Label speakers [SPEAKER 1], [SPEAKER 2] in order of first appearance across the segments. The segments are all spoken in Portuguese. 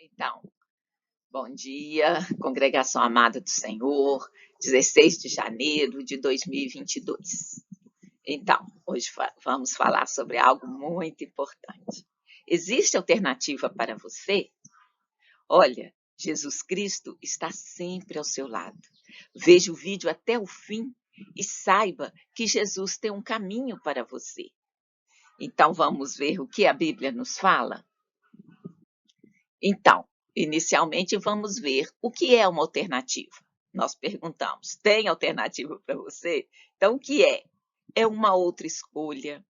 [SPEAKER 1] Então, bom dia, congregação amada do Senhor, 16 de janeiro de 2022. Então, hoje vamos falar sobre algo muito importante. Existe alternativa para você? Olha, Jesus Cristo está sempre ao seu lado. Veja o vídeo até o fim e saiba que Jesus tem um caminho para você. Então, vamos ver o que a Bíblia nos fala? Então, inicialmente vamos ver o que é uma alternativa. Nós perguntamos, tem alternativa para você? Então, o que é? É uma outra escolha,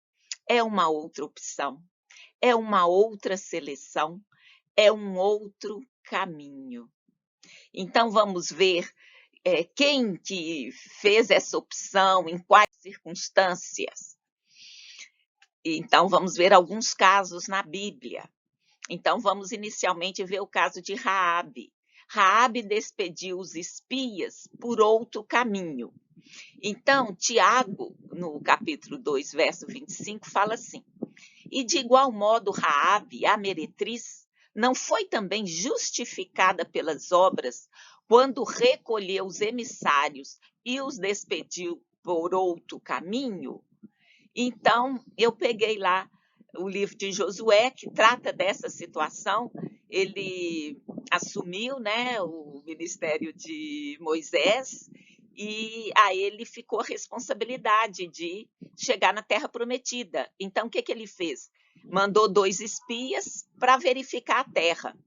[SPEAKER 1] é uma outra opção, é uma outra seleção, é um outro caminho. Então, vamos ver quem que fez essa opção, em quais circunstâncias. Então, vamos ver alguns casos na Bíblia. Então, vamos inicialmente ver o caso de Raabe. Raabe despediu os espias por outro caminho. Então, Tiago, no capítulo 2, verso 25, fala assim: e de igual modo Raabe, a meretriz, não foi também justificada pelas obras quando recolheu os emissários e os despediu por outro caminho? Então, eu peguei lá o livro de Josué, que trata dessa situação. Ele assumiu, né, o ministério de Moisés e a ele ficou a responsabilidade de chegar na Terra Prometida. Então, o que ele fez? Mandou 2 espias para verificar a terra.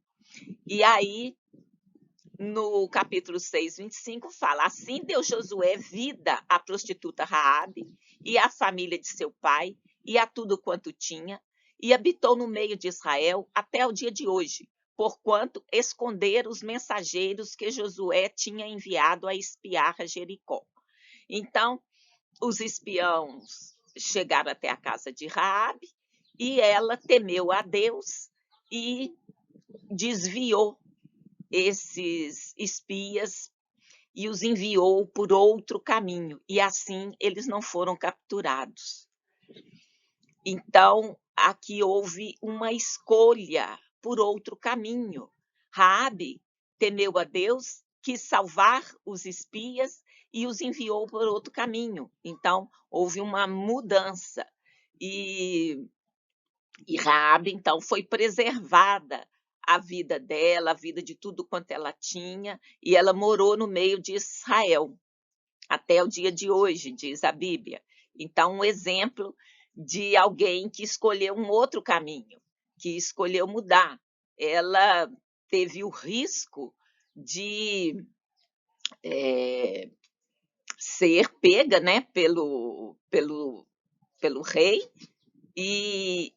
[SPEAKER 1] E aí, no capítulo 6, 25, fala: assim deu Josué vida à prostituta Raabe e à família de seu pai e a tudo quanto tinha, e habitou no meio de Israel até o dia de hoje, porquanto esconderam os mensageiros que Josué tinha enviado a espiar a Jericó. Então, os espiãos chegaram até a casa de Raabe e ela temeu a Deus e desviou esses espias e os enviou por outro caminho, e assim eles não foram capturados. Então, aqui houve uma escolha por outro caminho. Raabe temeu a Deus, quis salvar os espias e os enviou por outro caminho. Então, houve uma mudança. E Raabe, então, foi preservada a vida dela, a vida de tudo quanto ela tinha, e ela morou no meio de Israel, até o dia de hoje, diz a Bíblia. Então, um exemplo de alguém que escolheu um outro caminho, que escolheu mudar. Ela teve o risco de ser pega, né, pelo rei, e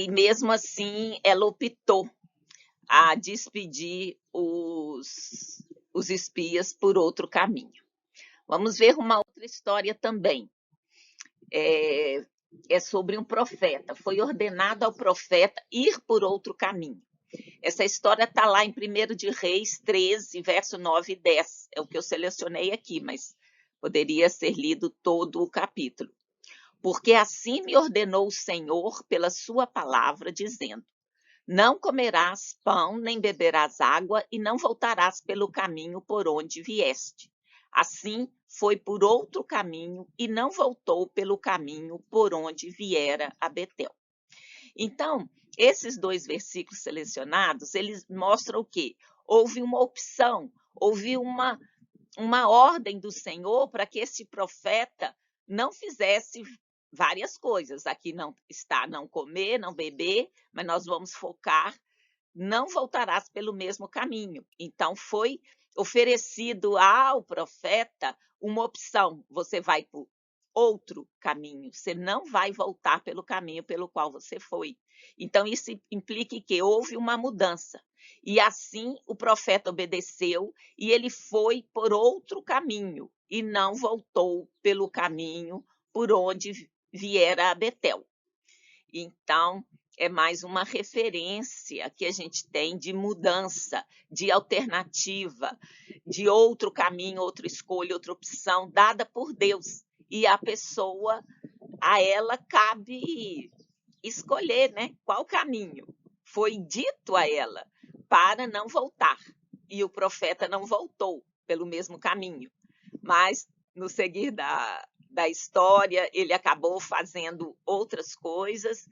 [SPEAKER 1] mesmo assim ela optou a despedir os espias por outro caminho. Vamos ver uma outra história também. É sobre um profeta. Foi ordenado ao profeta ir por outro caminho. Essa história está lá em 1 de Reis 13, verso 9 e 10. É o que eu selecionei aqui, mas poderia ser lido todo o capítulo. Porque assim me ordenou o Senhor pela sua palavra, dizendo: não comerás pão, nem beberás água, e não voltarás pelo caminho por onde vieste. Assim foi por outro caminho, e não voltou pelo caminho por onde viera a Betel. Então, esses 2 versículos selecionados, eles mostram o quê? Houve uma opção, houve uma ordem do Senhor para que esse profeta não fizesse várias coisas. Aqui não está não comer, não beber, mas nós vamos focar: não voltarás pelo mesmo caminho. Então, foi oferecido ao profeta uma opção: você vai por outro caminho, você não vai voltar pelo caminho pelo qual você foi. Então, isso implica que houve uma mudança. E assim o profeta obedeceu e ele foi por outro caminho e não voltou pelo caminho por onde viera a Betel. Então, é mais uma referência que a gente tem de mudança, de alternativa, de outro caminho, outra escolha, outra opção dada por Deus. E a pessoa, a ela cabe escolher, né? Qual caminho? Foi dito a ela, para não voltar. E o profeta não voltou pelo mesmo caminho. Mas, no seguir da história, ele acabou fazendo outras coisas,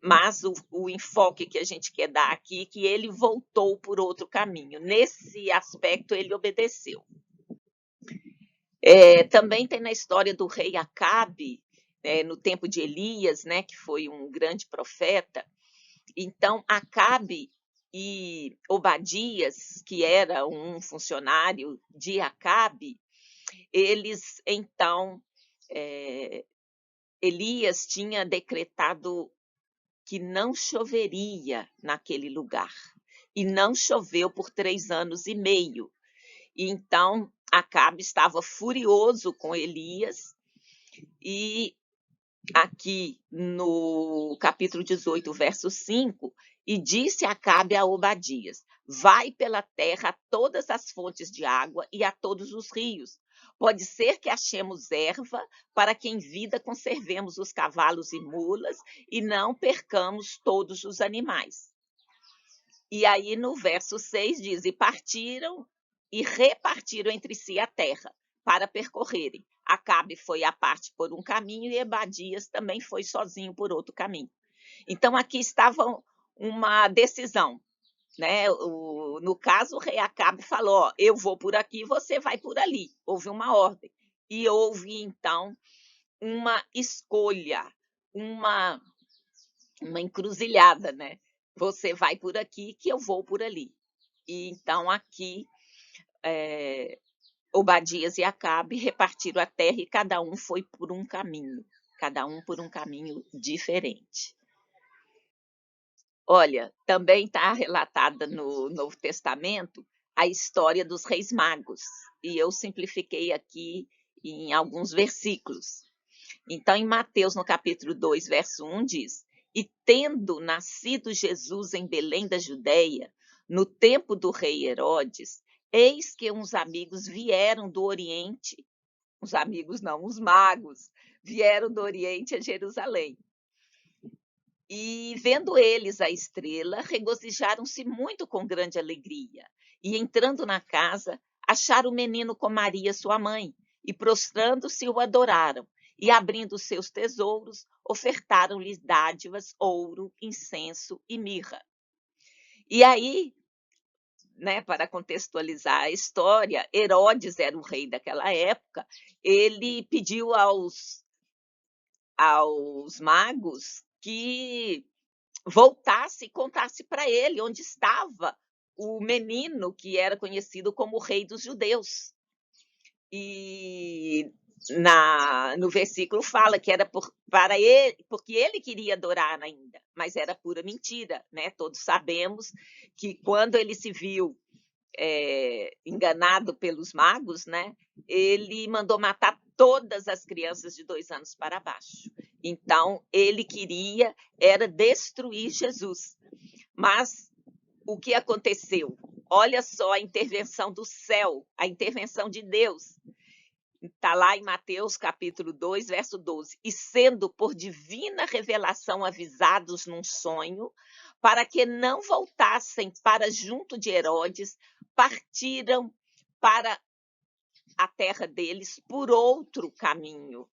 [SPEAKER 1] mas o enfoque que a gente quer dar aqui é que ele voltou por outro caminho. Nesse aspecto, ele obedeceu. Também tem na história do rei Acabe, no tempo de Elias, né, que foi um grande profeta. Então, Acabe e Obadias, que era um funcionário de Acabe, eles, então, Elias tinha decretado que não choveria naquele lugar, e não choveu por 3 anos e meio. E então, Acabe estava furioso com Elias, e aqui no capítulo 18, verso 5, e disse Acabe a Obadias: vai pela terra a todas as fontes de água e a todos os rios. Pode ser que achemos erva, para que em vida conservemos os cavalos e mulas e não percamos todos os animais. E aí no verso 6 diz: e partiram e repartiram entre si a terra para percorrerem. Acabe foi à parte por um caminho e Obadias também foi sozinho por outro caminho. Então aqui estava uma decisão, né? No caso, o rei Acabe falou: ó, eu vou por aqui, você vai por ali. Houve uma ordem. E houve, então, uma escolha, uma encruzilhada, né? Você vai por aqui, que eu vou por ali. E então aqui Obadias e Acabe repartiram a terra e cada um foi por um caminho diferente. Olha, também está relatada no Novo Testamento a história dos reis magos, e eu simplifiquei aqui em alguns versículos. Então, em Mateus, no capítulo 2, verso 1, diz: e tendo nascido Jesus em Belém da Judéia, no tempo do rei Herodes, eis que uns amigos vieram do Oriente, os amigos não, os magos, vieram do Oriente a Jerusalém. E vendo eles a estrela, regozijaram-se muito com grande alegria. E entrando na casa, acharam o menino com Maria, sua mãe, e prostrando-se o adoraram. E abrindo seus tesouros, ofertaram-lhes dádivas, ouro, incenso e mirra. E aí, né, para contextualizar a história, Herodes era o rei daquela época, ele pediu aos magos que voltasse e contasse para ele onde estava o menino que era conhecido como o rei dos judeus. E no versículo fala que era para ele, porque ele queria adorar ainda, mas era pura mentira, né? Todos sabemos que quando ele se viu enganado pelos magos, né? Ele mandou matar todas as crianças de 2 anos para baixo. Então, ele queria era destruir Jesus. Mas o que aconteceu? Olha só a intervenção do céu, a intervenção de Deus. Está lá em Mateus capítulo 2, verso 12. E sendo por divina revelação avisados num sonho, para que não voltassem para junto de Herodes, partiram para a terra deles por outro caminho.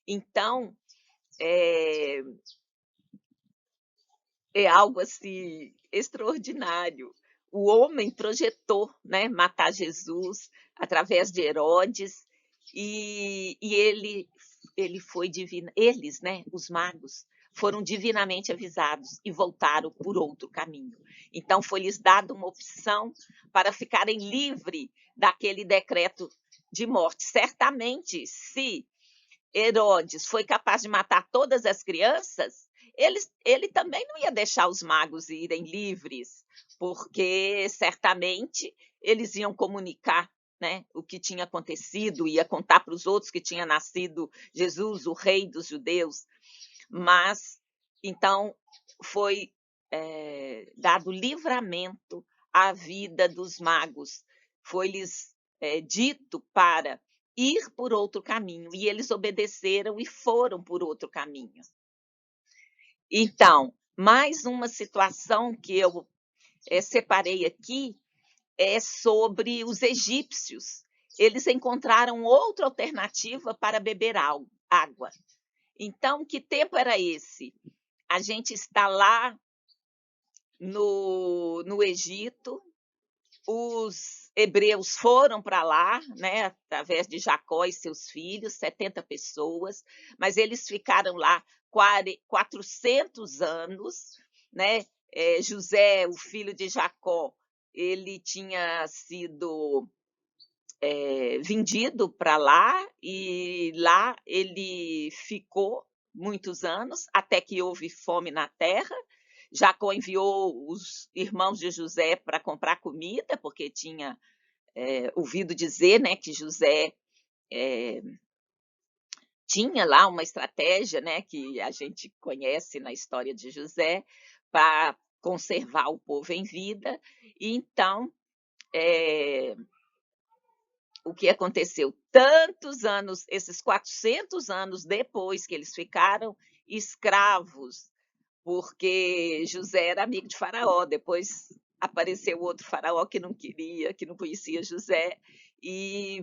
[SPEAKER 1] Então, é algo assim extraordinário. O homem projetou, né, matar Jesus através de Herodes, e ele foi divino. Eles, né, os magos, foram divinamente avisados e voltaram por outro caminho. Então, foi-lhes dada uma opção para ficarem livres daquele decreto de morte. Certamente, se Herodes foi capaz de matar todas as crianças, ele também não ia deixar os magos irem livres, porque certamente eles iam comunicar, né, o que tinha acontecido, ia contar para os outros que tinha nascido Jesus, o rei dos judeus. Mas, então, foi dado livramento à vida dos magos. Foi-lhes dito para ir por outro caminho, e eles obedeceram e foram por outro caminho. Então, mais uma situação que eu separei aqui é sobre os egípcios. Eles encontraram outra alternativa para beber água. Então, que tempo era esse? A gente está lá no Egito, os hebreus foram para lá, né, através de Jacó e seus filhos, 70 pessoas, mas eles ficaram lá 400 anos, né? José, o filho de Jacó, ele tinha sido vendido para lá, e lá ele ficou muitos anos, até que houve fome na terra. Jacó enviou os irmãos de José para comprar comida, porque tinha ouvido dizer, né, que José tinha lá uma estratégia, né, que a gente conhece na história de José, para conservar o povo em vida. E então, o que aconteceu? Tantos anos, esses 400 anos depois que eles ficaram escravos, porque José era amigo de Faraó, depois apareceu outro Faraó que não queria, que não conhecia José, e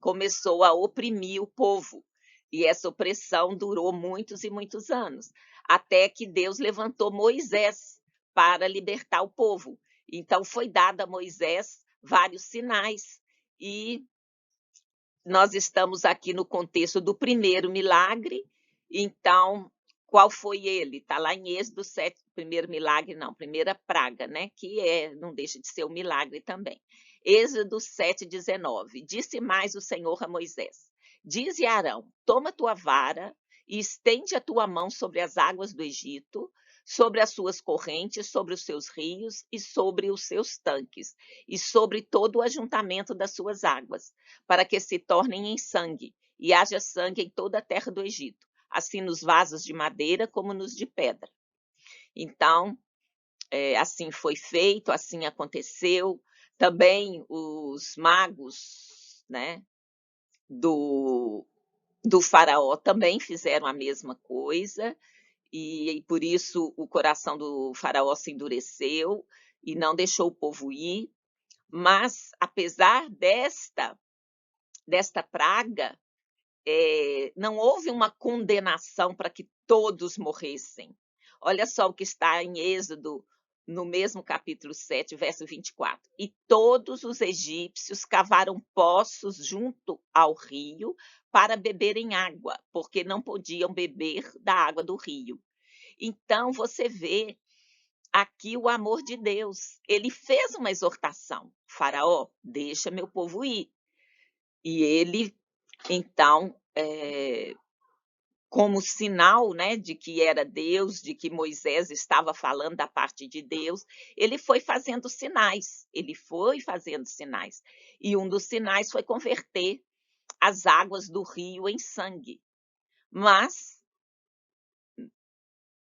[SPEAKER 1] começou a oprimir o povo. E essa opressão durou muitos e muitos anos, até que Deus levantou Moisés para libertar o povo. Então foi dado a Moisés vários sinais, e nós estamos aqui no contexto do primeiro milagre. Então, qual foi ele? Está lá em Êxodo 7, primeiro milagre, não, primeira praga, né? Que não deixa de ser um milagre também. Êxodo 7:19. Disse mais o Senhor a Moisés: dize a Arão: toma tua vara e estende a tua mão sobre as águas do Egito, sobre as suas correntes, sobre os seus rios e sobre os seus tanques, e sobre todo o ajuntamento das suas águas, para que se tornem em sangue, e haja sangue em toda a terra do Egito, assim nos vasos de madeira como nos de pedra. Então, assim foi feito, assim aconteceu. Também os magos, né, do faraó também fizeram a mesma coisa, e por isso o coração do faraó se endureceu e não deixou o povo ir. Mas, apesar desta praga, não houve uma condenação para que todos morressem. Olha só o que está em Êxodo, no mesmo capítulo 7, verso 24. E todos os egípcios cavaram poços junto ao rio para beberem água, porque não podiam beber da água do rio. Então, você vê aqui o amor de Deus. Ele fez uma exortação: Faraó, deixa meu povo ir. E ele, então, como sinal, né, de que era Deus, de que Moisés estava falando da parte de Deus, ele foi fazendo sinais. E um dos sinais foi converter as águas do rio em sangue. Mas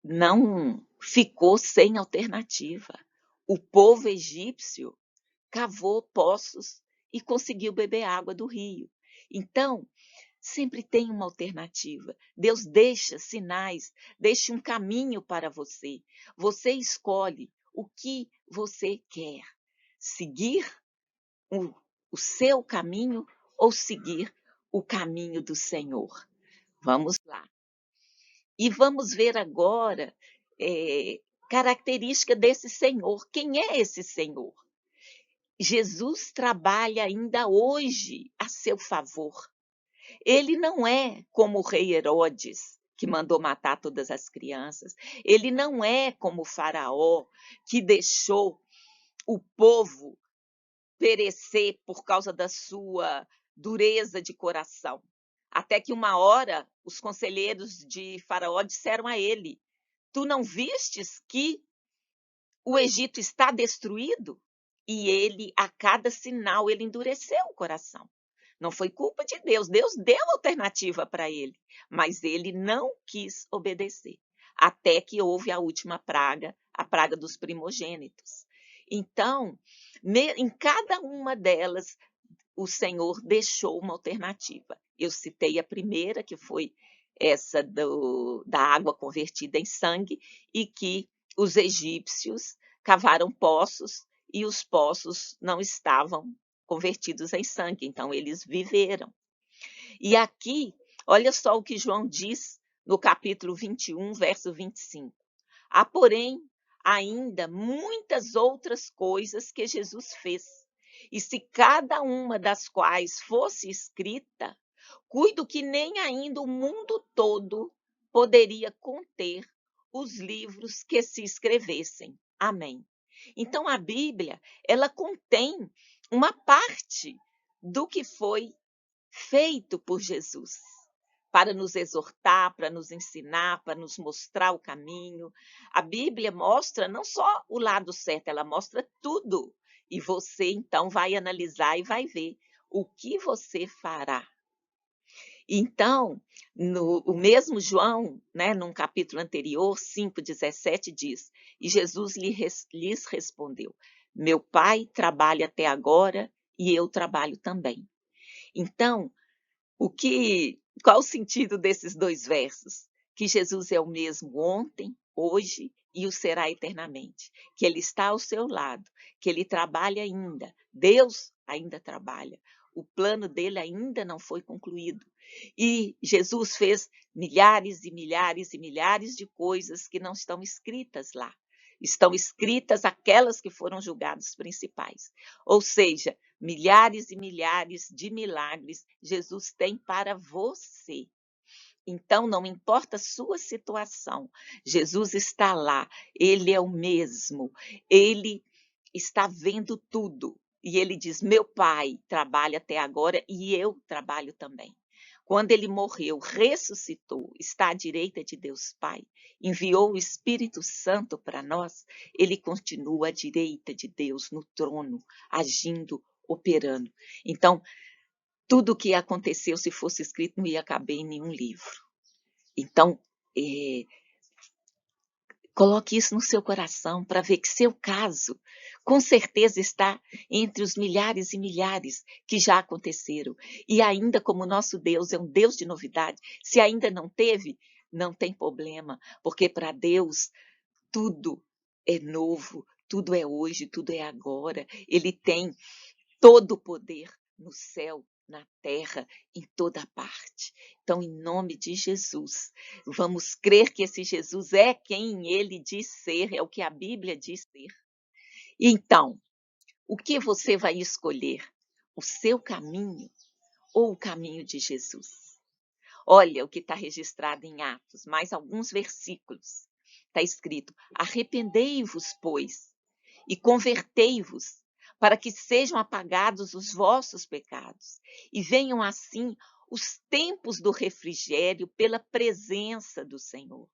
[SPEAKER 1] não ficou sem alternativa. O povo egípcio cavou poços e conseguiu beber água do rio. Então, sempre tem uma alternativa. Deus deixa sinais, deixa um caminho para você. Você escolhe o que você quer. Seguir o seu caminho ou seguir o caminho do Senhor. Vamos lá. E vamos ver agora característica desse Senhor. Quem é esse Senhor? Jesus trabalha ainda hoje a seu favor. Ele não é como o rei Herodes, que mandou matar todas as crianças. Ele não é como o faraó, que deixou o povo perecer por causa da sua dureza de coração. Até que uma hora os conselheiros de Faraó disseram a ele: tu não vistes que o Egito está destruído? E ele, a cada sinal, ele endureceu o coração. Não foi culpa de Deus. Deus deu alternativa para ele, mas ele não quis obedecer. Até que houve a última praga, a praga dos primogênitos. Então, em cada uma delas, o Senhor deixou uma alternativa. Eu citei a primeira, que foi essa da água convertida em sangue, e que os egípcios cavaram poços e os poços não estavam convertidos em sangue, então eles viveram. E aqui, olha só o que João diz no capítulo 21, verso 25. Há, porém, ainda muitas outras coisas que Jesus fez. E se cada uma das quais fosse escrita, cuido que nem ainda o mundo todo poderia conter os livros que se escrevessem. Amém. Então a Bíblia, ela contém uma parte do que foi feito por Jesus, para nos exortar, para nos ensinar, para nos mostrar o caminho. A Bíblia mostra não só o lado certo, ela mostra tudo. E você, então, vai analisar e vai ver o que você fará. Então, o mesmo João, né, num capítulo anterior, 5,17, diz: E Jesus lhes respondeu: Meu Pai trabalha até agora e eu trabalho também. Então, qual o sentido desses dois versos? Que Jesus é o mesmo ontem, hoje e o será eternamente. Que ele está ao seu lado, que ele trabalha ainda. Deus ainda trabalha. O plano dele ainda não foi concluído. E Jesus fez milhares e milhares e milhares de coisas que não estão escritas lá. Estão escritas aquelas que foram julgadas principais. Ou seja, milhares e milhares de milagres Jesus tem para você. Então, não importa a sua situação, Jesus está lá, ele é o mesmo, ele está vendo tudo. E ele diz: Meu Pai trabalha até agora e eu trabalho também. Quando ele morreu, ressuscitou, está à direita de Deus Pai, enviou o Espírito Santo para nós, ele continua à direita de Deus no trono, agindo, operando. Então, tudo o que aconteceu, se fosse escrito, não ia caber em nenhum livro. Então, coloque isso no seu coração para ver que seu caso, com certeza, está entre os milhares e milhares que já aconteceram. E ainda como nosso Deus é um Deus de novidade, se ainda não teve, não tem problema, porque para Deus tudo é novo, tudo é hoje, tudo é agora. Ele tem todo o poder no céu, na terra, em toda parte. Então, em nome de Jesus, vamos crer que esse Jesus é quem ele diz ser, é o que a Bíblia diz ser. Então, o que você vai escolher? O seu caminho ou o caminho de Jesus? Olha o que está registrado em Atos, mais alguns versículos. Está escrito: arrependei-vos, pois, e convertei-vos, para que sejam apagados os vossos pecados, e venham assim os tempos do refrigério pela presença do Senhor.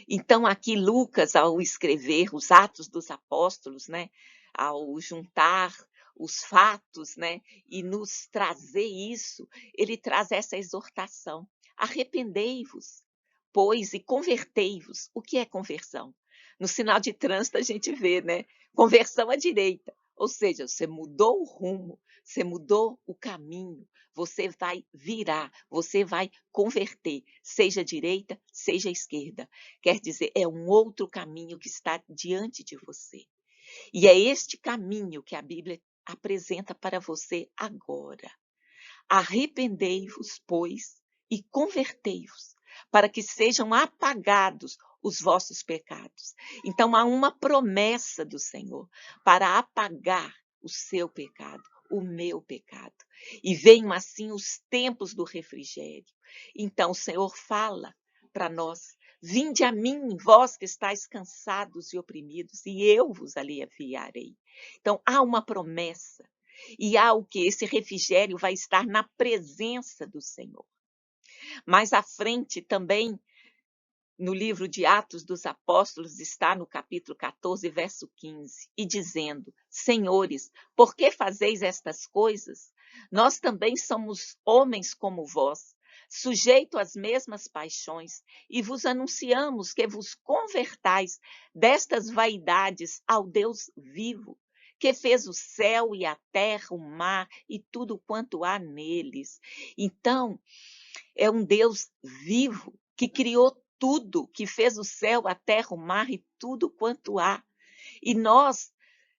[SPEAKER 1] Então, aqui Lucas, ao escrever os Atos dos Apóstolos, né, ao juntar os fatos, né, e nos trazer isso, ele traz essa exortação: arrependei-vos, pois, e convertei-vos. O que é conversão? No sinal de trânsito a gente vê, né? Conversão à direita, ou seja, você mudou o rumo, você mudou o caminho, você vai virar, você vai converter, seja à direita, seja à esquerda. Quer dizer, é um outro caminho que está diante de você. E é este caminho que a Bíblia apresenta para você agora. Arrependei-vos, pois, e convertei-vos, para que sejam apagados os vossos pecados. Então, há uma promessa do Senhor para apagar o seu pecado, o meu pecado. E venham assim os tempos do refrigério. Então, o Senhor fala para nós: vinde a mim, vós que estáis cansados e oprimidos, e eu vos aliviarei. Então, há uma promessa. E há o que? Esse refrigério vai estar na presença do Senhor. Mais à frente também, no livro de Atos dos Apóstolos, está no capítulo 14, verso 15, e dizendo: Senhores, por que fazeis estas coisas? Nós também somos homens como vós, sujeito às mesmas paixões, e vos anunciamos que vos convertais destas vaidades ao Deus vivo, que fez o céu e a terra, o mar e tudo quanto há neles. Então, é um Deus vivo que criou tudo, que fez o céu, a terra, o mar e tudo quanto há. E nós,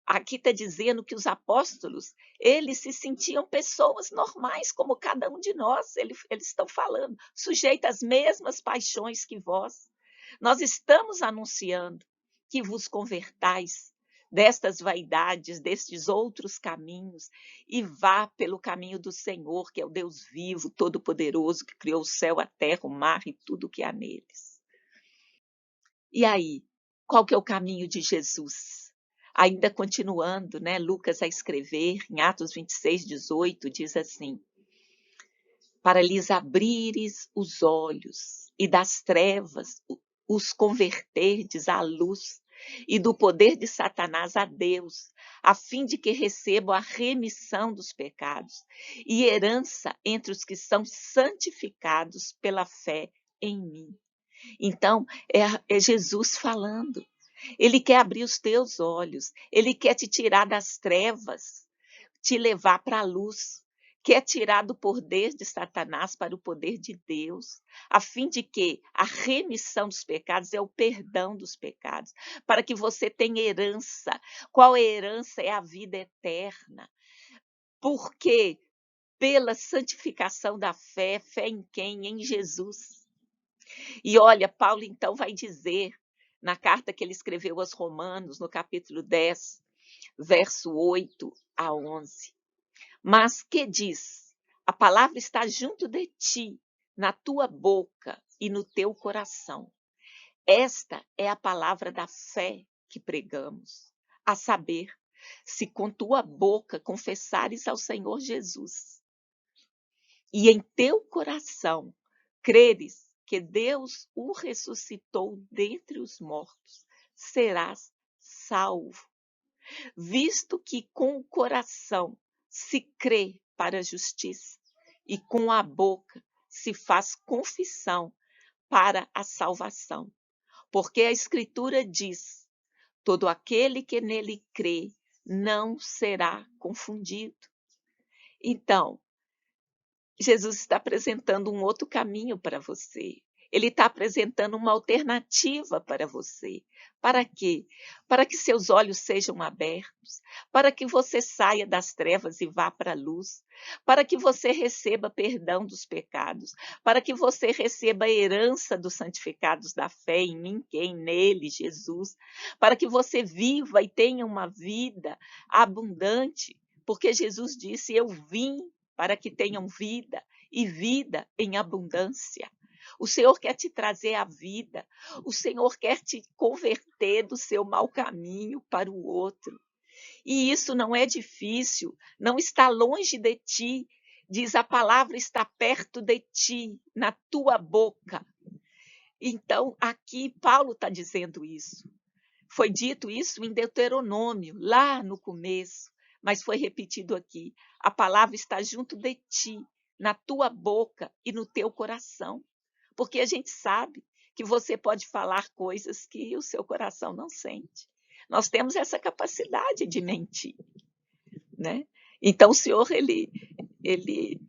[SPEAKER 1] aqui está dizendo que os apóstolos, eles se sentiam pessoas normais, como cada um de nós. Eles estão falando, sujeitos às mesmas paixões que vós. Nós estamos anunciando que vos convertais destas vaidades, destes outros caminhos, e vá pelo caminho do Senhor, que é o Deus vivo, todo-poderoso, que criou o céu, a terra, o mar e tudo que há neles. E aí, qual que é o caminho de Jesus? Ainda continuando, né, Lucas a escrever, em Atos 26, 18, diz assim: para lhes abrires os olhos e das trevas os converterdes à luz, e do poder de Satanás a Deus, a fim de que recebam a remissão dos pecados e herança entre os que são santificados pela fé em mim. Então, é Jesus falando. Ele quer abrir os teus olhos, ele quer te tirar das trevas, te levar para a luz, quer tirar do poder de Satanás para o poder de Deus, a fim de que a remissão dos pecados é o perdão dos pecados, para que você tenha herança. Qual herança? É a vida eterna. Porque pela santificação da fé, fé em quem? Em Jesus. E olha, Paulo então vai dizer, na carta que ele escreveu aos Romanos, no capítulo 10, verso 8 a 11. Mas que diz? A palavra está junto de ti, na tua boca e no teu coração. Esta é a palavra da fé que pregamos, a saber, se com tua boca confessares ao Senhor Jesus e em teu coração creres que Deus o ressuscitou dentre os mortos, serás salvo. Visto que com o coração se crê para a justiça e com a boca se faz confissão para a salvação. Porque a Escritura diz: todo aquele que nele crê não será confundido. Então, Jesus está apresentando um outro caminho para você. Ele está apresentando uma alternativa para você. Para quê? Para que seus olhos sejam abertos, para que você saia das trevas e vá para a luz, para que você receba perdão dos pecados, para que você receba a herança dos santificados da fé em mim, quem nele, Jesus, para que você viva e tenha uma vida abundante, porque Jesus disse: eu vim para que tenham vida e vida em abundância. O Senhor quer te trazer a vida, o Senhor quer te converter do seu mau caminho para o outro. E isso não é difícil, não está longe de ti. Diz, a palavra está perto de ti, na tua boca. Então, aqui Paulo está dizendo isso. Foi dito isso em Deuteronômio, lá no começo, mas foi repetido aqui. A palavra está junto de ti, na tua boca e no teu coração. Porque a gente sabe que você pode falar coisas que o seu coração não sente. Nós temos essa capacidade de mentir, né? Então, o Senhor, ele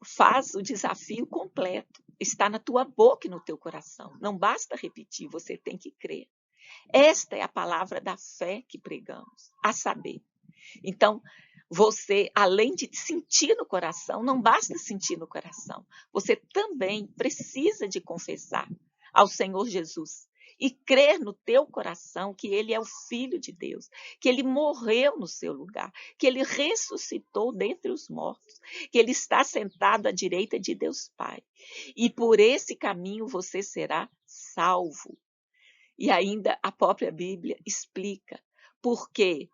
[SPEAKER 1] faz o desafio completo. Está na tua boca e no teu coração. Não basta repetir, você tem que crer. Esta é a palavra da fé que pregamos, a saber. Então, você, além de sentir no coração, não basta sentir no coração, você também precisa de confessar ao Senhor Jesus e crer no teu coração que ele é o Filho de Deus, que ele morreu no seu lugar, que ele ressuscitou dentre os mortos, que ele está sentado à direita de Deus Pai. E por esse caminho você será salvo. E ainda a própria Bíblia explica por quê.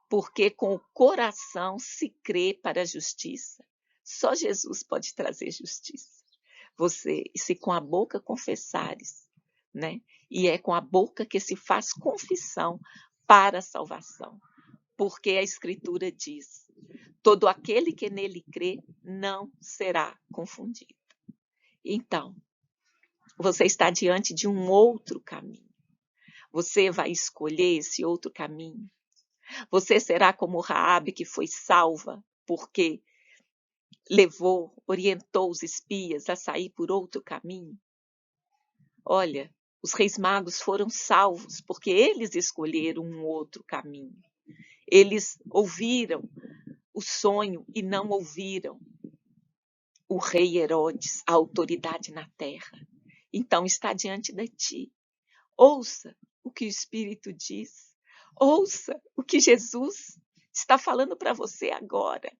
[SPEAKER 1] Porque com o coração se crê para a justiça. Só Jesus pode trazer justiça. Você, se com a boca confessares, né? E é com a boca que se faz confissão para a salvação. Porque a Escritura diz: todo aquele que nele crê não será confundido. Então, você está diante de um outro caminho. Você vai escolher esse outro caminho. Você será como Raabe, que foi salva porque orientou os espias a sair por outro caminho? Olha, Os reis magos foram salvos porque eles escolheram um outro caminho. Eles ouviram o sonho e não ouviram o rei Herodes, a autoridade na terra. Então está diante de ti. Ouça o que o Espírito diz. Ouça o que Jesus está falando para você agora.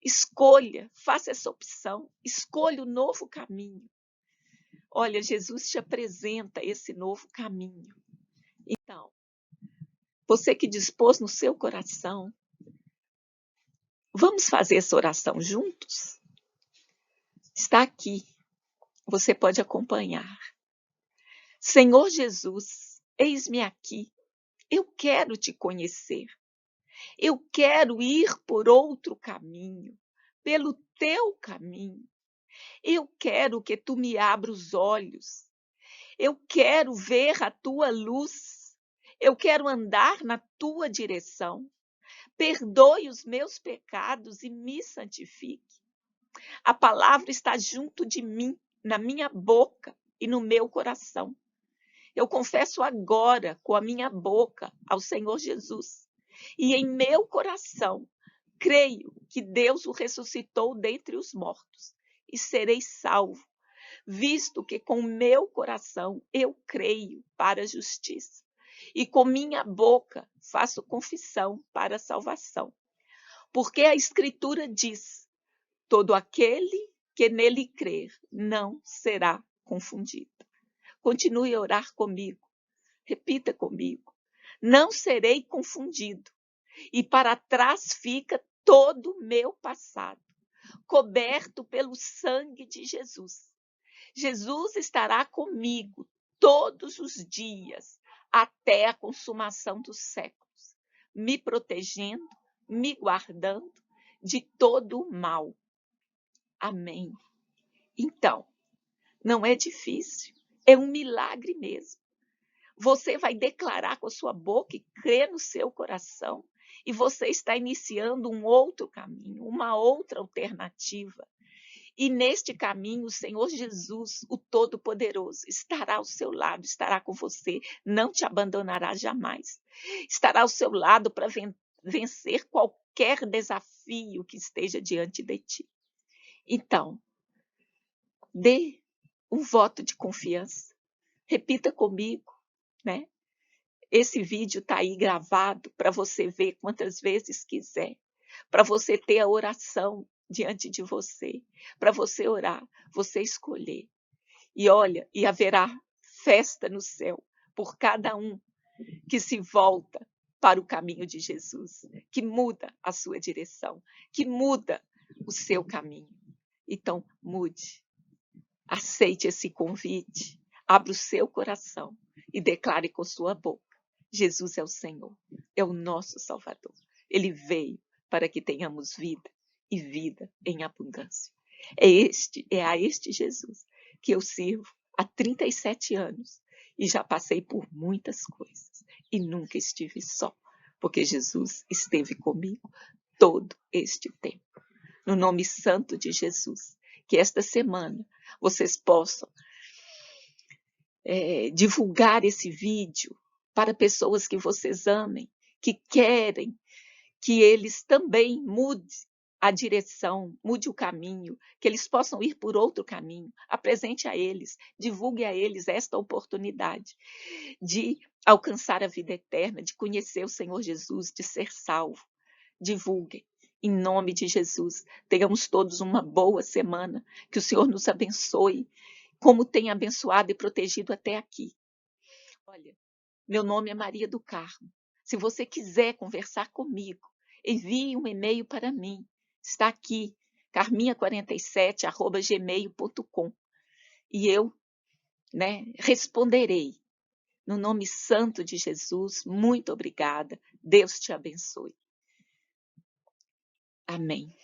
[SPEAKER 1] Escolha, faça essa opção. Escolha o novo caminho. Olha, Jesus te apresenta esse novo caminho. Então, você que dispôs no seu coração, vamos fazer essa oração juntos? Está aqui. Você pode acompanhar. Senhor Jesus, eis-me aqui. Eu quero te conhecer. Eu quero ir por outro caminho, pelo teu caminho. Eu quero que tu me abra os olhos. Eu quero ver a tua luz. Eu quero andar na tua direção. Perdoe os meus pecados e me santifique. A palavra está junto de mim, na minha boca e no meu coração. Eu confesso agora com a minha boca ao Senhor Jesus. E em meu coração, creio que Deus o ressuscitou dentre os mortos e serei salvo, visto que com meu coração eu creio para a justiça e com minha boca faço confissão para a salvação. Porque a Escritura diz, todo aquele que nele crer não será confundido. Continue a orar comigo. Repita comigo. Não serei confundido. E para trás fica todo o meu passado, coberto pelo sangue de Jesus. Jesus estará comigo todos os dias, até a consumação dos séculos, me protegendo, me guardando de todo o mal. Amém. Então, não é difícil, é um milagre mesmo. Você vai declarar com a sua boca e crer no seu coração, e você está iniciando um outro caminho, uma outra alternativa. E neste caminho, o Senhor Jesus, o Todo-Poderoso, estará ao seu lado, estará com você, não te abandonará jamais. Estará ao seu lado para vencer qualquer desafio que esteja diante de ti. Então, dê um voto de confiança. Repita comigo, né? Esse vídeo está aí gravado para você ver quantas vezes quiser, para você ter a oração diante de você, para você orar, você escolher. E olha, e haverá festa no céu por cada um que se volta para o caminho de Jesus, que muda a sua direção, que muda o seu caminho. Então, mude, aceite esse convite, abra o seu coração e declare com sua boca: Jesus é o Senhor, é o nosso Salvador. Ele veio para que tenhamos vida e vida em abundância. É a este Jesus que eu sirvo há 37 anos e já passei por muitas coisas e nunca estive só, porque Jesus esteve comigo todo este tempo. No nome santo de Jesus, que esta semana vocês possam divulgar esse vídeo para pessoas que vocês amem, que querem que eles também mudem a direção, mude o caminho, que eles possam ir por outro caminho. Apresente a eles, divulgue a eles esta oportunidade de alcançar a vida eterna, de conhecer o Senhor Jesus, de ser salvo. Divulguem. Em nome de Jesus, tenhamos todos uma boa semana, que o Senhor nos abençoe, como tem abençoado e protegido até aqui. Olha, meu nome é Maria do Carmo. Se você quiser conversar comigo, envie um e-mail para mim. Está aqui, carminha47@gmail.com. E eu, responderei. No nome santo de Jesus, muito obrigada. Deus te abençoe. Amém.